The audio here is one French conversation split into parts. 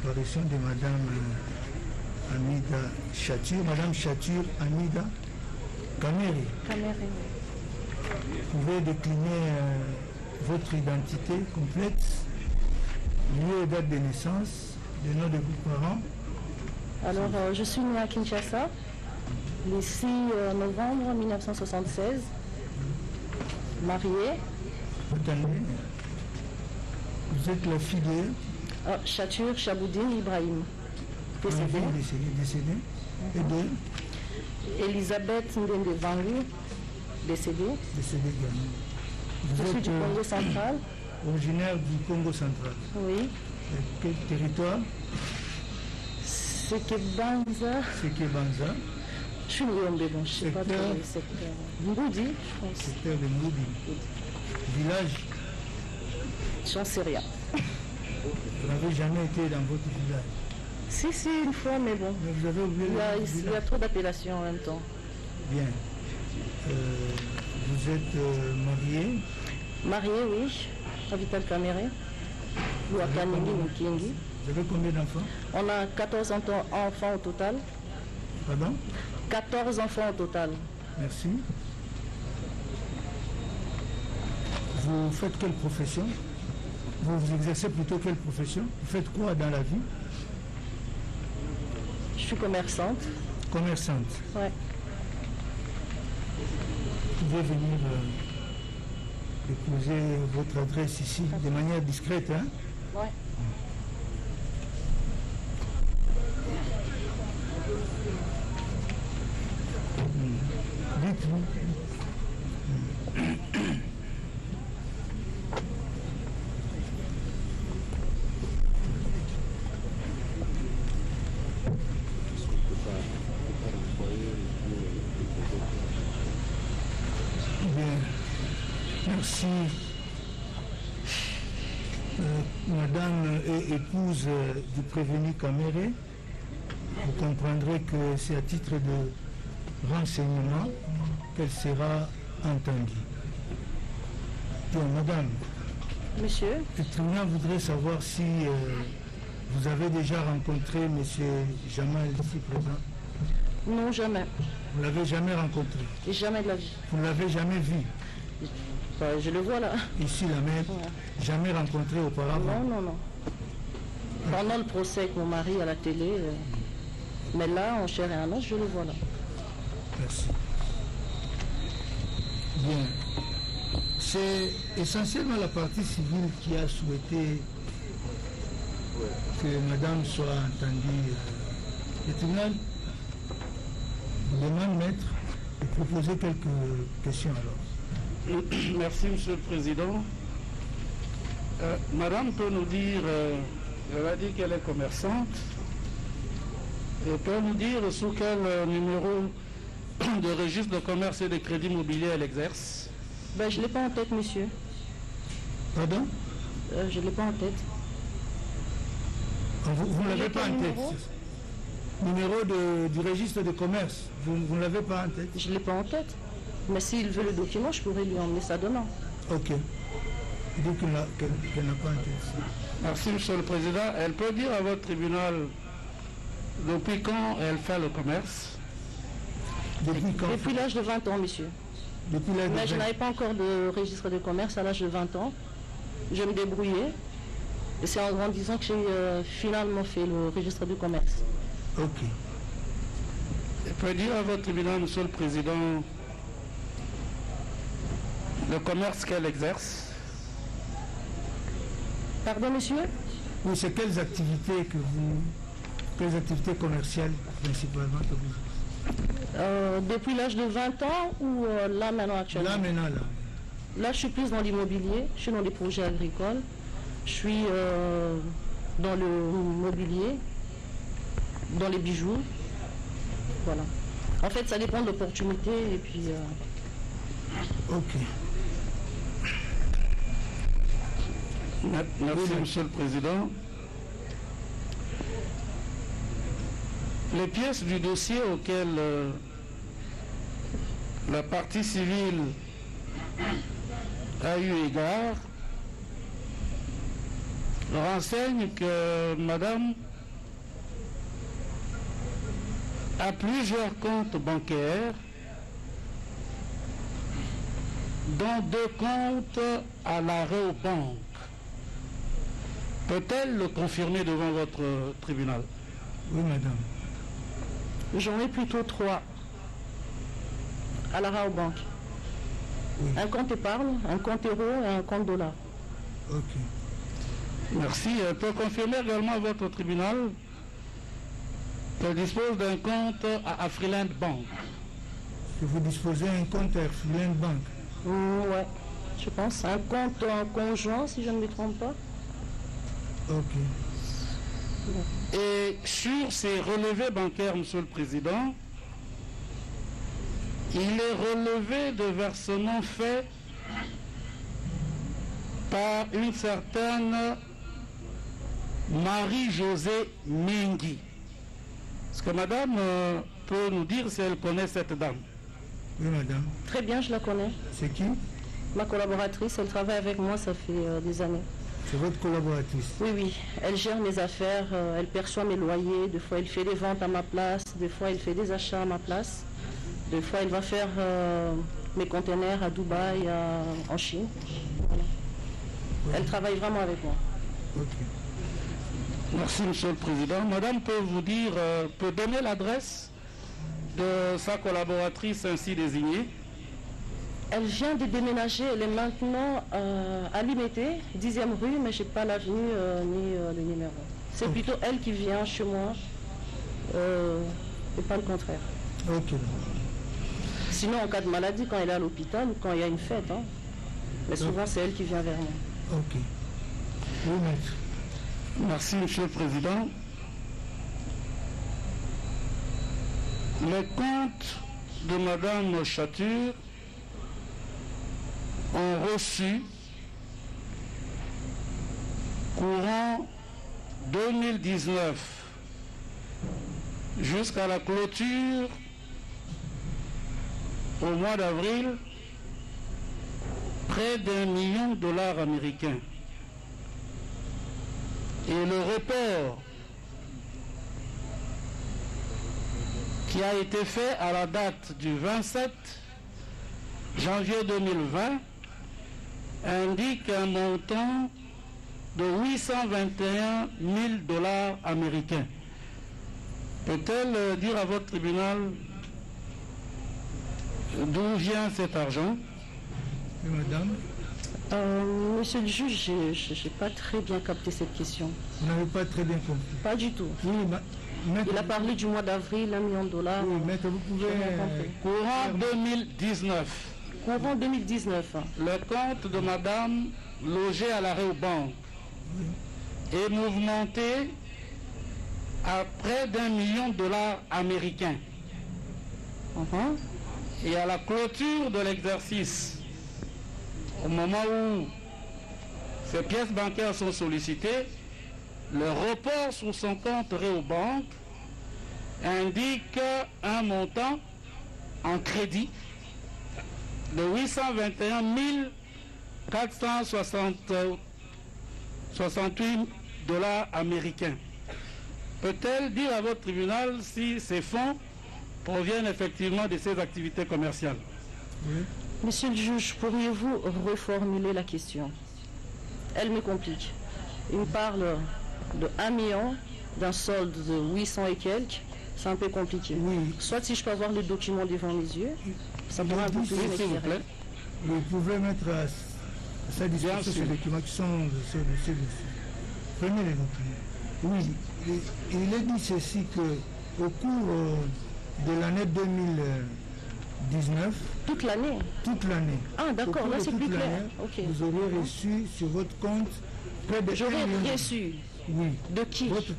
comparution de Madame Amida Chatur, Madame Chatur Amida Kamere. Kamere. Vous pouvez décliner votre identité complète, lieu et date de naissance, le nom de vos parents. Alors, je suis née à Kinshasa, le 6 novembre 1976, mariée. Votre année. Vous êtes la fille de Chatur Chaboudine Ibrahim, décédée. Décédée. Et de Elisabeth Ndende Vangu, décédée. Décédée également. Je suis du Congo central. Originaire du Congo central. Oui. Quel territoire? Sekebanza. Sekebanza. Je suis Nyombe, bon, je ne sais pas trop le secteur. Mboudi, je pense. Secteur de Mboudi. Village? J'en sais rien. Vous n'avez jamais été dans votre village? Si, une fois, mais bon. Mais vous avez oublié il y a trop d'appellations en même temps. Bien. Vous êtes marié? Marié, oui. À Vital Kamere. Ou à Kanini Mukingi. Vous avez combien d'enfants? On a 14 enfants au total. Pardon? 14 enfants au total. Merci. Vous faites quelle profession? Vous exercez plutôt quelle profession? Vous faites quoi dans la vie? Je suis commerçante. Commerçante? Ouais. Vous pouvez venir déposer votre adresse ici de manière discrète, hein? Ouais. Dites-vous. Bien. Merci. Madame et épouse du prévenu Kamere, vous comprendrez que c'est à titre de renseignement qu'elle sera entendue. Bien, madame. Monsieur. Le tribunal voudrait savoir si vous avez déjà rencontré M. Jamal ici présent. Non, jamais. Vous ne l'avez jamais rencontré? Jamais de la vie. Vous ne l'avez jamais vu? Je le vois là. Ici, la même. Ouais. Jamais rencontré auparavant? Non. Pendant le procès avec mon mari à la télé, mais là, en chair et en os, je le vois là. Merci. Bien. C'est essentiellement la partie civile qui a souhaité que madame soit entendue. Le tribunal vous demande, maître, de proposer quelques questions alors. Merci, Monsieur le Président. Madame peut nous dire, elle a dit qu'elle est commerçante, et peut nous dire sous quel numéro de registre de commerce et de crédit immobilier elle exerce? Ben, je ne l'ai pas en tête, monsieur. Pardon? Je ne l'ai pas en tête. Vous ne l'avez pas en tête? Numéro du registre de commerce, vous ne l'avez pas en tête? Je ne l'ai pas en tête. Mais s'il veut le document, je pourrais lui emmener ça demain. Ok. Il dit qu'elle n'a pas en tête. Merci, Monsieur le Président. Elle peut dire à votre tribunal depuis quand elle fait le commerce? Depuis quand? Depuis l'âge de 20 ans, monsieur. Depuis l'âge de 20 ans. Mais je n'avais pas encore de registre de commerce à l'âge de 20 ans. Je me débrouillais. Et c'est en grandissant que j'ai finalement fait le registre de commerce. Ok. Elle peut dire à votre tribunal, Monsieur le Président, le commerce qu'elle exerce? Pardon, monsieur? Oui, c'est quelles activités activités commerciales principalement que vous... Depuis l'âge de 20 ans ou là maintenant actuellement? Là maintenant, là. Là, je suis plus dans l'immobilier, je suis dans les projets agricoles, je suis dans le mobilier, dans les bijoux. Voilà. En fait, ça dépend de l'opportunité et puis... Ok. Merci, Monsieur le Président. Les pièces du dossier auxquelles la partie civile a eu égard renseignent que Madame a plusieurs comptes bancaires, dont 2 comptes à la Rabobank. Peut-elle le confirmer devant votre tribunal? Oui, madame. J'en ai plutôt 3 à la Rabobank. Oui. Un compte épargne, un compte euro et un compte dollar. Ok. Merci. Elle peut confirmer également à votre tribunal qu'elle dispose d'un compte à Afriland Bank. Que vous disposez d'un compte à Afriland Bank. Ouais, je pense. Un compte en conjoint, si je ne me trompe pas. Ok. Et sur ces relevés bancaires, Monsieur le Président, il est relevé de versements faits par une certaine Marie-Josée Mengi. Est-ce que madame peut nous dire si elle connaît cette dame? Oui, madame. Très bien, je la connais. C'est qui? Ma collaboratrice, elle travaille avec moi, ça fait des années. C'est votre collaboratrice? Oui, oui. Elle gère mes affaires, elle perçoit mes loyers. Des fois, elle fait des ventes à ma place. Des fois, elle fait des achats à ma place. Des fois, elle va faire mes conteneurs à Dubaï, en Chine. Voilà. Oui. Elle travaille vraiment avec moi. Ok. Merci, Monsieur le Président. Madame peut vous dire, peut donner l'adresse de sa collaboratrice ainsi désignée? Elle vient de déménager, elle est maintenant à Limité, 10e rue, mais je n'ai pas l'avenue ni le numéro. C'est plutôt elle qui vient chez moi, et pas le contraire. Ok. Sinon, en cas de maladie, quand elle est à l'hôpital ou quand il y a une fête, hein. Mais souvent, c'est elle qui vient vers moi. Ok. Oui, maître. Merci, Monsieur le Président. Les comptes de Madame Chature ont reçu courant 2019 jusqu'à la clôture au mois d'avril près d'1 million de dollars américains. Et le report qui a été fait à la date du 27 janvier 2020 indique un montant de 821 000 dollars américains. Peut-elle dire à votre tribunal d'où vient cet argent? Oui, madame. Monsieur le juge, je n'ai pas très bien capté cette question. Vous n'avez pas très bien compris. Pas du tout. Oui, maître. Il a parlé du mois d'avril, 1 million de dollars. Oui, maître, vous pouvez... J'ai bien compris. Courant 2019. Courant 2019. Le compte de madame logée à la Rabobank est mouvementé à près d'1 million de dollars américains. Et à la clôture de l'exercice, au moment où ces pièces bancaires sont sollicitées, le report sur son compte Rabobank indique un montant en crédit de 821 468 dollars américains. Peut-elle dire à votre tribunal si ces fonds proviennent effectivement de ces activités commerciales? Oui. Monsieur le juge, pourriez-vous reformuler la question? Elle me complique. Il me parle de 1 million, d'un solde de 800 et quelques. C'est un peu compliqué. Oui. Soit si je peux avoir le document devant mes yeux, ça pourra un peu plus Oui, s'il vous plaît. Vous pouvez mettre à sa disposition ces documents qui sont sur le dossier. Prenez les documents. Oui, il est dit ceci que au cours de l'année 2019, toute l'année. Ah d'accord, là c'est plus clair. Okay. Vous aurez reçu sur votre compte près de... J'aurais reçu. Oui. De qui? Votre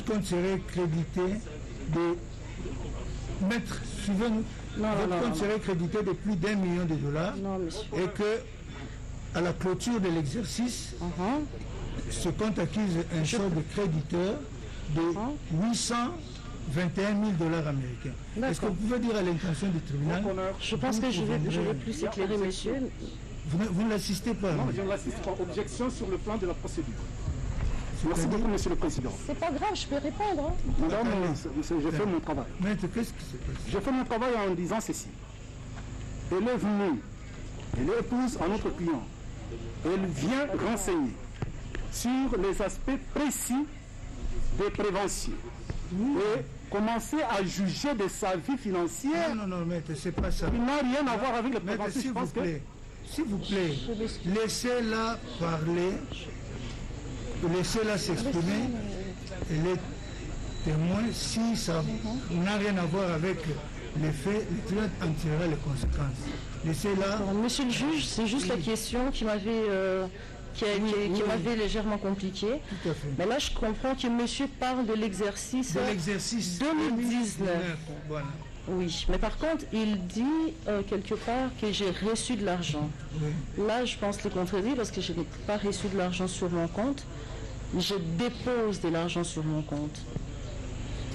compte serait crédité de... Maître, suivez-nous. Votre compte serait crédité de plus d'1 million de dollars. Non, monsieur. Et que, à la clôture de l'exercice, ce compte accuse un sort de créditeur de 821 000 dollars américains. Est-ce que vous pouvez dire à l'intention du tribunal? Je pense que je vais plus éclairer, monsieur. Vous ne l'assistez pas? Non, je ne l'assiste pas. Objection sur le plan de la procédure. Merci beaucoup, Monsieur le Président. C'est pas grave, je peux répondre. Hein. Madame, j'ai fait mon travail. Maître, qu'est-ce qui se passe? J'ai fait mon travail en disant ceci. Elle est venue, elle est épouse à notre client. Elle vient renseigner sur les aspects précis des préventions. Et commencer à juger de sa vie financière. Non, maître, c'est pas ça. Il n'a rien à voir avec les Maître, préventions. s'il vous plaît, laissez-la parler, laissez-la s'exprimer. Elle est témoin. Si ça n'a rien à voir avec les faits, le tribunal en tirera les conséquences. Laissez-la. Monsieur le juge, c'est juste la question qui m'avait m'avait légèrement compliqué. Tout à fait. Mais là, je comprends que monsieur parle de l'exercice 2019. Voilà. Oui, mais par contre, il dit quelque part que j'ai reçu de l'argent. Oui. Là, je pense le contredire parce que je n'ai pas reçu de l'argent sur mon compte. Je dépose de l'argent sur mon compte.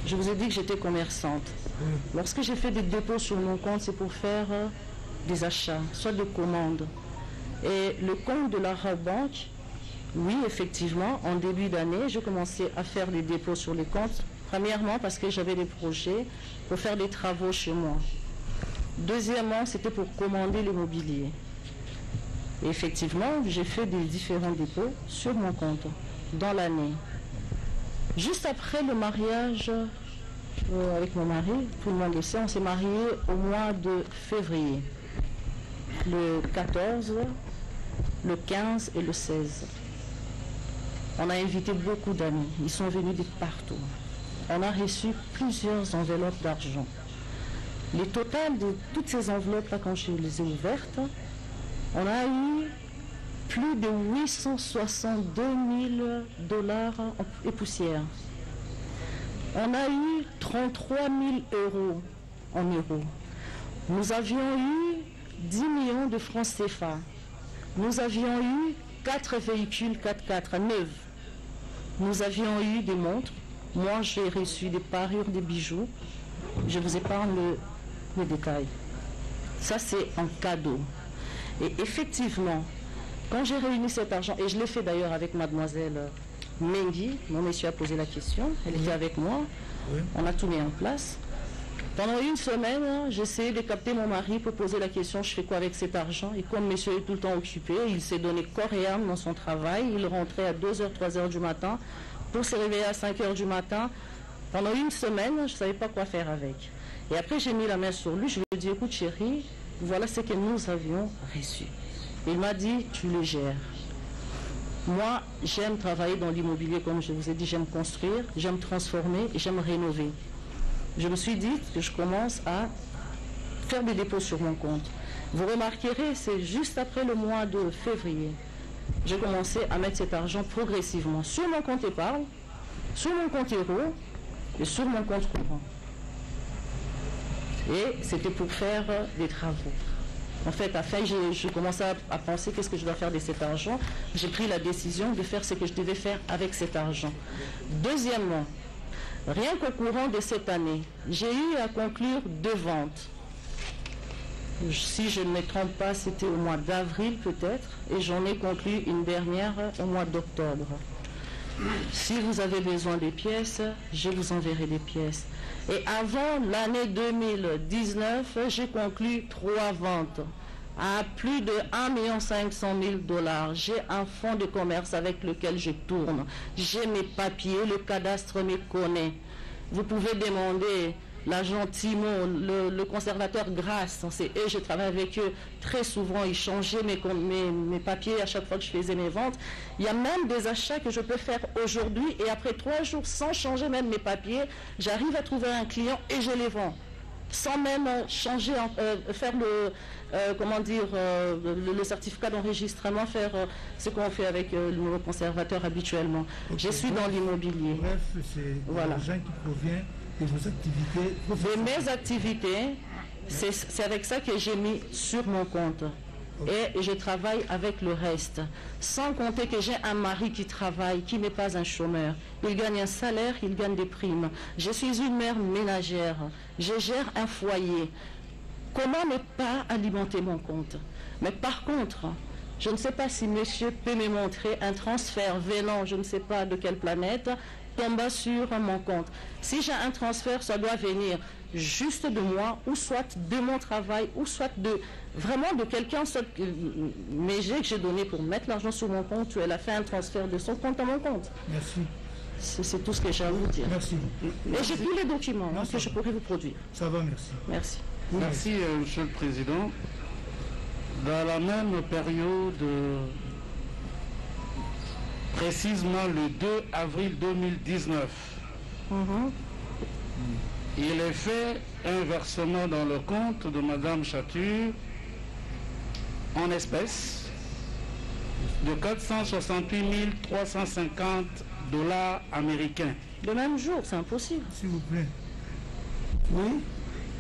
Je vous ai dit que j'étais commerçante. Oui. Lorsque j'ai fait des dépôts sur mon compte, c'est pour faire des achats, soit de commandes. Et le compte de la Rabobank, oui, effectivement, en début d'année, j'ai commencé à faire des dépôts sur les comptes. Premièrement, parce que j'avais des projets pour faire des travaux chez moi. Deuxièmement, c'était pour commander l'immobilier. Et effectivement, j'ai fait des différents dépôts sur mon compte dans l'année. Juste après le mariage avec mon mari, tout le monde le sait, on s'est mariés au mois de février. Le 14, le 15 et le 16. On a invité beaucoup d'amis. Ils sont venus de partout. On a reçu plusieurs enveloppes d'argent. Le total de toutes ces enveloppes-là, quand je les ai ouvertes, on a eu plus de 862 000 $ et poussière. On a eu 33 000 € en euros. Nous avions eu 10 millions de francs CFA. Nous avions eu 4 véhicules 4x4 neufs. Nous avions eu des montres. Moi, j'ai reçu des parures, des bijoux. Je vous épargne le détail. Ça, c'est un cadeau. Et effectivement, quand j'ai réuni cet argent, et je l'ai fait d'ailleurs avec mademoiselle Mengi, mon monsieur a posé la question, elle était avec moi, on a tout mis en place. Pendant une semaine, j'ai essayé de capter mon mari pour poser la question, je fais quoi avec cet argent? Et comme monsieur est tout le temps occupé, il s'est donné corps et âme dans son travail, il rentrait à 2h, 3h du matin, pour se réveiller à 5h du matin. Pendant une semaine, je ne savais pas quoi faire avec. Et après, j'ai mis la main sur lui, je lui ai dit, écoute chérie, voilà ce que nous avions reçu. Il m'a dit, tu le gères. Moi, j'aime travailler dans l'immobilier, comme je vous ai dit, j'aime construire, j'aime transformer et j'aime rénover. Je me suis dit que je commence à faire des dépôts sur mon compte. Vous remarquerez, c'est juste après le mois de février. J'ai commencé à mettre cet argent progressivement sur mon compte épargne, sur mon compte euro et sur mon compte courant. Et c'était pour faire des travaux. En fait, après, je commençais à penser qu'est-ce que je dois faire de cet argent. J'ai pris la décision de faire ce que je devais faire avec cet argent. Deuxièmement, rien qu'au courant de cette année, j'ai eu à conclure 2 ventes. Si je ne me trompe pas, c'était au mois d'avril peut-être, et j'en ai conclu une dernière au mois d'octobre. Si vous avez besoin des pièces, je vous enverrai des pièces. Et avant l'année 2019, j'ai conclu 3 ventes à plus de 1 500 000 $. J'ai un fonds de commerce avec lequel je tourne. J'ai mes papiers, le cadastre me connaît. Vous pouvez demander l'agent Timon, le conservateur Grasse, c'est eux, je travaille avec eux très souvent, ils changeaient mes papiers à chaque fois que je faisais mes ventes. Il y a même des achats que je peux faire aujourd'hui et après 3 jours, sans changer même mes papiers, j'arrive à trouver un client et je les vends. Sans même changer, faire le certificat d'enregistrement, faire ce qu'on fait avec le nouveau conservateur habituellement. Okay. Je suis dans l'immobilier. Bref, c'est l'argent qui provient de vos activités. De mes activités, c'est avec ça que j'ai mis sur mon compte. Okay. Et je travaille avec le reste. Sans compter que j'ai un mari qui travaille, qui n'est pas un chômeur. Il gagne un salaire, il gagne des primes. Je suis une mère ménagère. Je gère un foyer. Comment ne pas alimenter mon compte? Mais par contre, Je ne sais pas si monsieur peut me montrer un transfert venant, je ne sais pas de quelle planète, tomba sur mon compte. Si j'ai un transfert, ça doit venir juste de moi, ou soit de mon travail, ou soit vraiment de quelqu'un, mais que j'ai donné pour mettre l'argent sur mon compte, elle a fait un transfert de son compte à mon compte. Merci. C'est tout ce que j'ai à vous dire. Merci. Et j'ai tous les documents que je pourrais vous produire. Ça va, merci. Merci. Merci, Monsieur le Président. Dans la même période, précisément le 2 avril 2019, il est fait un versement dans le compte de Madame Chature en espèces de 468 350 $ américains. Le même jour, c'est impossible. S'il vous plaît. Oui.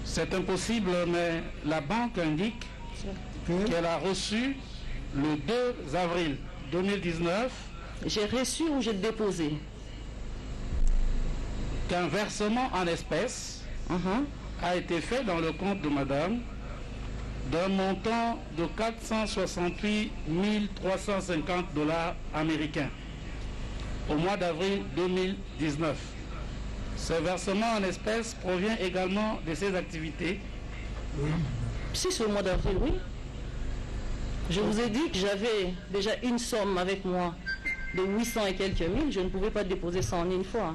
C'est impossible, mais la banque indique qu'elle a reçu le 2 avril 2019. J'ai reçu ou j'ai déposé? Qu'un versement en espèces a été fait dans le compte de madame d'un montant de 468 350 $ américains au mois d'avril 2019. Ce versement en espèces provient également de ses activités. Si c'est au mois d'avril, oui. Je vous ai dit que j'avais déjà une somme avec moi de 800 et quelques mille. Je ne pouvais pas déposer ça en une fois.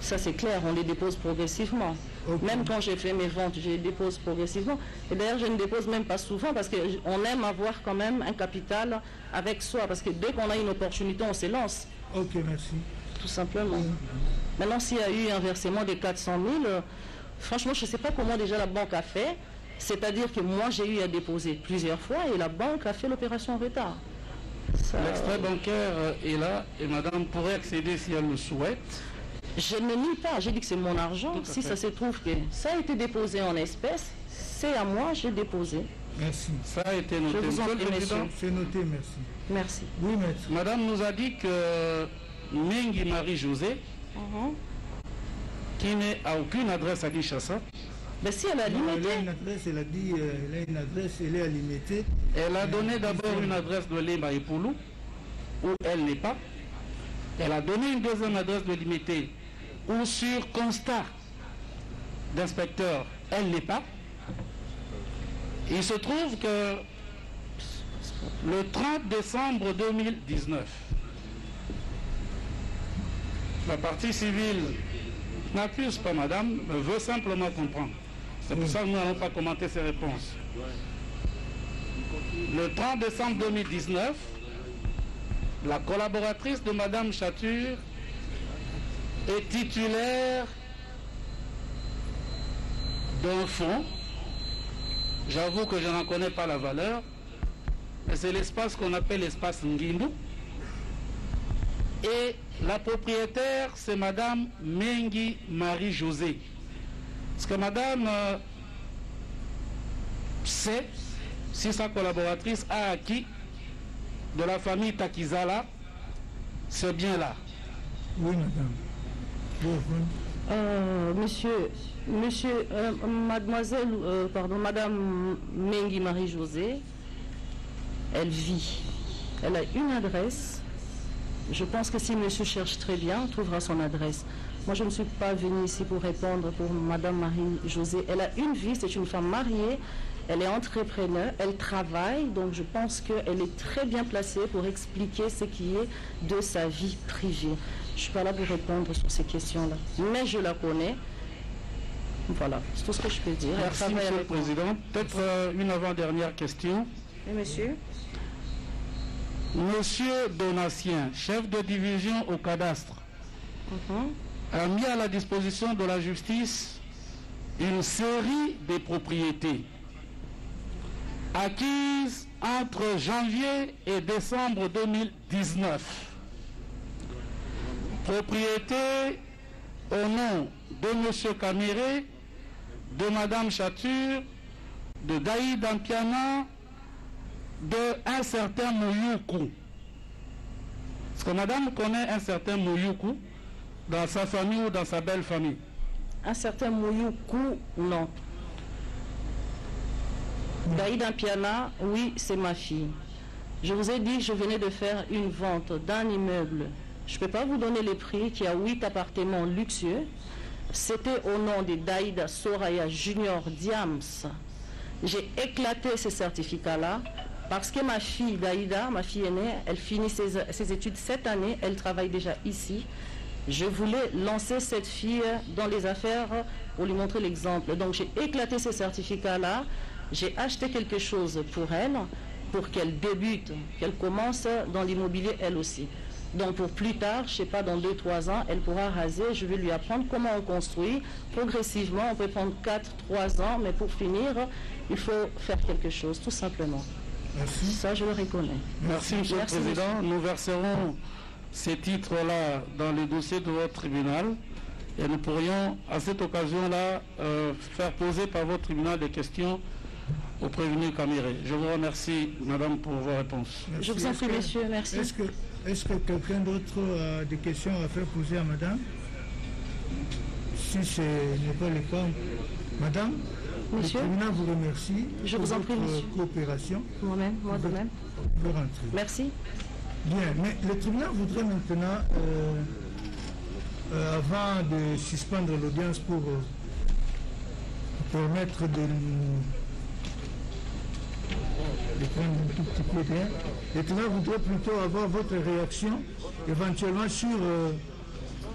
Ça c'est clair, on les dépose progressivement. Okay. Même quand j'ai fait mes ventes, je les dépose progressivement. Et d'ailleurs, je ne dépose même pas souvent parce qu'on aime avoir quand même un capital avec soi. Parce que dès qu'on a une opportunité, on se lance. Ok, merci. Tout simplement. Maintenant, s'il y a eu un versement de 400 000, franchement, je ne sais pas comment déjà la banque a fait. C'est-à-dire que moi, j'ai eu à déposer plusieurs fois et la banque a fait l'opération en retard. L'extrait bancaire est là et madame pourrait accéder si elle le souhaite. Je ne nie pas, j'ai dit que c'est mon argent. Si ça se trouve que ça a été déposé en espèces, c'est à moi, j'ai déposé. Merci. Ça a été noté. Je vous en prie, monsieur. C'est noté, merci. Merci. Oui, maître. Madame nous a dit que Mengi Marie-Josée, qui n'est à aucune adresse à Kinshasa. Mais si elle a limité. Elle a une adresse, elle a dit, elle a une adresse, elle est à limiter. Elle a donné d'abord une adresse de Lema et Poulou, où elle n'est pas. Elle a donné une deuxième adresse de limité, où sur constat d'inspecteur, elle n'est pas. Il se trouve que le 30 décembre 2019, la partie civile n'accuse pas madame, mais veut simplement comprendre. C'est pour ça que nous n'allons pas commenter ses réponses. Le 30 décembre 2019, la collaboratrice de madame Chature est titulaire d'un fonds. J'avoue que je n'en connais pas la valeur, mais c'est l'espace qu'on appelle l'espace Ngimbu. Et la propriétaire, c'est madame Mengi Marie-Josée. Parce que madame sait si sa collaboratrice a acquis de la famille Takizala ce bien-là. Oui, madame. Madame Mengi Marie-Josée, elle vit. Elle a une adresse. Je pense que si monsieur cherche très bien, on trouvera son adresse. Moi, je ne suis pas venue ici pour répondre pour madame Marie-Josée. Elle a une vie, c'est une femme mariée. Elle est entrepreneur, elle travaille, donc je pense qu'elle est très bien placée pour expliquer ce qui est de sa vie privée. Je ne suis pas là pour répondre sur ces questions-là, mais je la connais. Voilà, c'est tout ce que je peux dire. Merci, monsieur le président. Peut-être une avant-dernière question. Et monsieur? Monsieur Donatien, chef de division au cadastre, a mis à la disposition de la justice une série de propriétés acquises entre janvier et décembre 2019. Propriété au nom de M. Kamere, de Mme Chature, de Daïd Ampiana, de un certain Mouyoukou. Est-ce que Madame connaît un certain Mouyoukou dans sa famille ou dans sa belle famille? Un certain Mouyoukou, non. Daïd Ampiana, oui, c'est ma fille. Je vous ai dit que je venais de faire une vente d'un immeuble. Je ne peux pas vous donner les prix, qui a 8 appartements luxueux. C'était au nom de Daïda Soraya Junior Diams. J'ai éclaté ces certificats-là parce que ma fille Daïda, ma fille aînée, elle finit ses études cette année, elle travaille déjà ici. Je voulais lancer cette fille dans les affaires pour lui montrer l'exemple. Donc j'ai éclaté ces certificats-là, j'ai acheté quelque chose pour elle, pour qu'elle débute, qu'elle commence dans l'immobilier elle aussi. Donc pour plus tard, je ne sais pas, dans 2-3 ans, elle pourra raser, je vais lui apprendre comment on construit. Progressivement, on peut prendre 4-3 ans, mais pour finir, il faut faire quelque chose, tout simplement. Merci. Ça, je le reconnais. Merci, Monsieur le Président. Monsieur. Nous verserons ces titres-là dans le dossier de votre tribunal et nous pourrions, à cette occasion-là, faire poser par votre tribunal des questions au prévenu Caméré. Je vous remercie, Madame, pour vos réponses. Merci. Je vous en prie, messieurs, merci. Est-ce que quelqu'un d'autre a des questions à faire poser à Madame? Si ce n'est pas le cas, Madame, Monsieur, le tribunal vous remercie je pour vous en prie, votre monsieur. coopération. Moi-même, moi de même. Vous pouvez rentrer. Merci. Bien, mais le tribunal voudrait maintenant, avant de suspendre l'audience pour permettre de nous de prendre un tout petit peu d'air, le tribunal voudrait plutôt avoir votre réaction éventuellement sur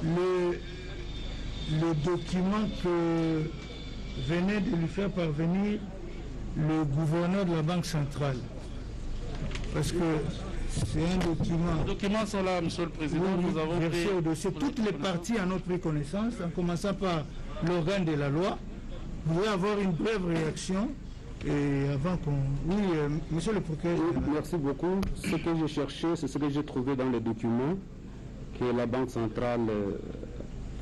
le document que venait de lui faire parvenir le gouverneur de la Banque centrale. Parce que c'est un document. Les documents sont là, Monsieur le Président. Oui, nous avons versé pris au dossier. Toutes les parties en ont pris connaissance, en commençant par l'organe de la loi. Vous voulez avoir une brève réaction et avant qu'on... Oui, monsieur le procureur. Oui, merci beaucoup. Ce que j'ai cherché, c'est ce que j'ai trouvé dans les documents que la Banque centrale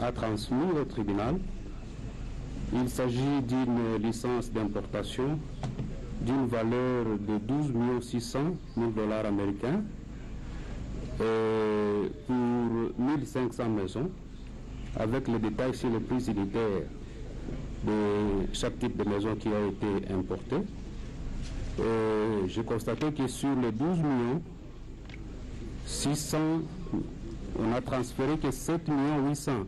a transmis au tribunal. Il s'agit d'une licence d'importation d'une valeur de 12 600 000 $ américains pour 1500 maisons, avec les détails sur les prix unitaires de chaque type de maison qui a été importé. J'ai constaté que sur les 12 600 000, on a transféré que 7 800 000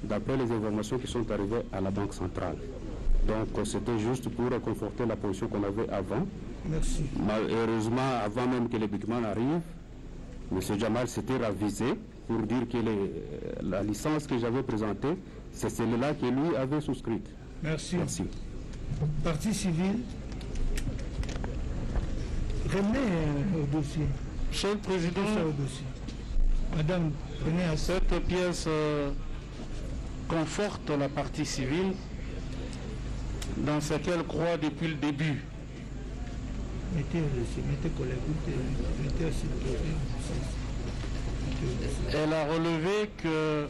d'après les informations qui sont arrivées à la Banque centrale. Donc c'était juste pour conforter la position qu'on avait avant. Merci. Malheureusement, avant même que les documents arrivent, M. Jamal s'était ravisé pour dire que la licence que j'avais présentée, c'est celle-là que lui avait souscrite. Merci. Merci. Partie civile. Revenez au dossier. Monsieur le Président, Ça au dossier. Madame, prenez à ça. cette pièce conforte la partie civile dans ce qu'elle croit depuis le début. Mettez collègue, mettez assis. Elle a relevé que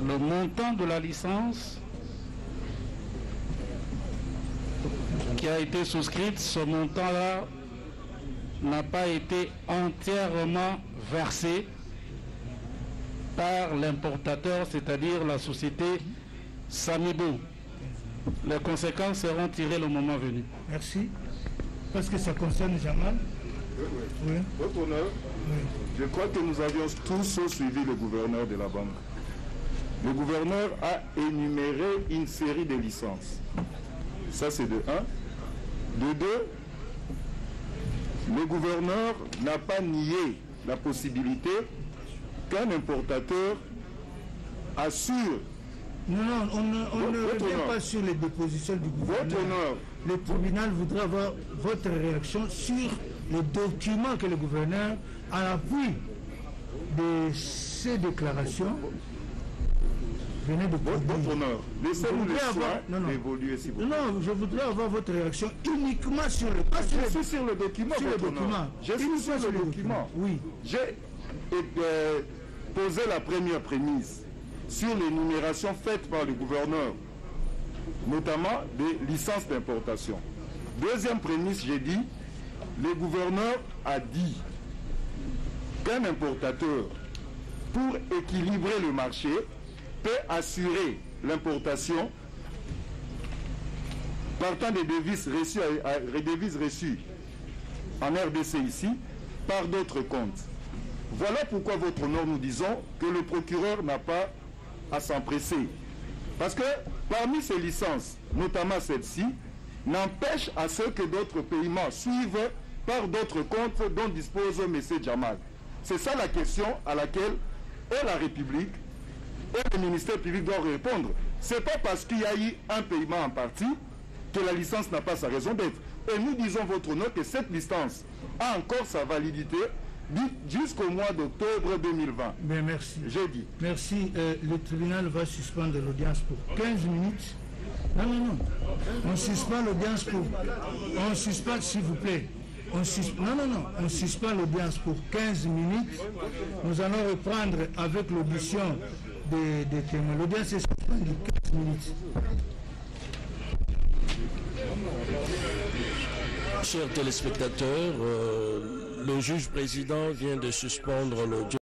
le montant de la licence qui a été souscrite, ce montant-là n'a pas été entièrement versé par l'importateur, c'est-à-dire la société Samibo. Les conséquences seront tirées le moment venu. Merci. Parce que ça concerne Jamal. Oui. Votre honneur, je crois que nous avions tous suivi le gouverneur de la banque. Le gouverneur a énuméré une série de licences. Ça, c'est de 1. De 2, le gouverneur n'a pas nié la possibilité qu'un importateur assure. Non, on ne Votre revient honneur. pas sur les dépositions du Votre gouvernement. honneur, Le tribunal voudrait avoir votre réaction sur les documents que le gouverneur, à l'appui de ces déclarations, venait de votre produire. honneur, laissez-nous Je le voudrais avoir- soin non, non. d'évoluer, s'il vous plaît. Non, je voudrais avoir votre réaction uniquement sur le... Pas sur Je les suis sur le document, sur le votre honneur. document. Je suis Uniquement sur le document. Oui. J'ai posé la première prémisse sur l'énumération faite par le gouverneur, notamment des licences d'importation. Deuxième prémisse, j'ai dit, le gouverneur a dit qu'un importateur, pour équilibrer le marché, peut assurer l'importation partant des devises reçues en RDC ici par d'autres comptes. Voilà pourquoi votre nom, nous disons que le procureur n'a pas à s'empresser. Parce que parmi ces licences, notamment celle-ci, n'empêche à ce que d'autres paiements suivent par d'autres comptes dont dispose M. Djamal. C'est ça la question à laquelle la République et le ministère public doivent répondre. Ce n'est pas parce qu'il y a eu un paiement en partie que la licence n'a pas sa raison d'être. Et nous disons votre nom que cette licence a encore sa validité jusqu'au mois d'octobre 2020. Bien, merci. J'ai dit. Merci. Le tribunal va suspendre l'audience pour 15 minutes. Non. On suspend l'audience pour... On suspend, s'il vous plaît. On suspend l'audience pour 15 minutes. Nous allons reprendre avec l'audition des témoins. L'audience est suspendue 15 minutes. Chers téléspectateurs, le juge président vient de suspendre l'audience.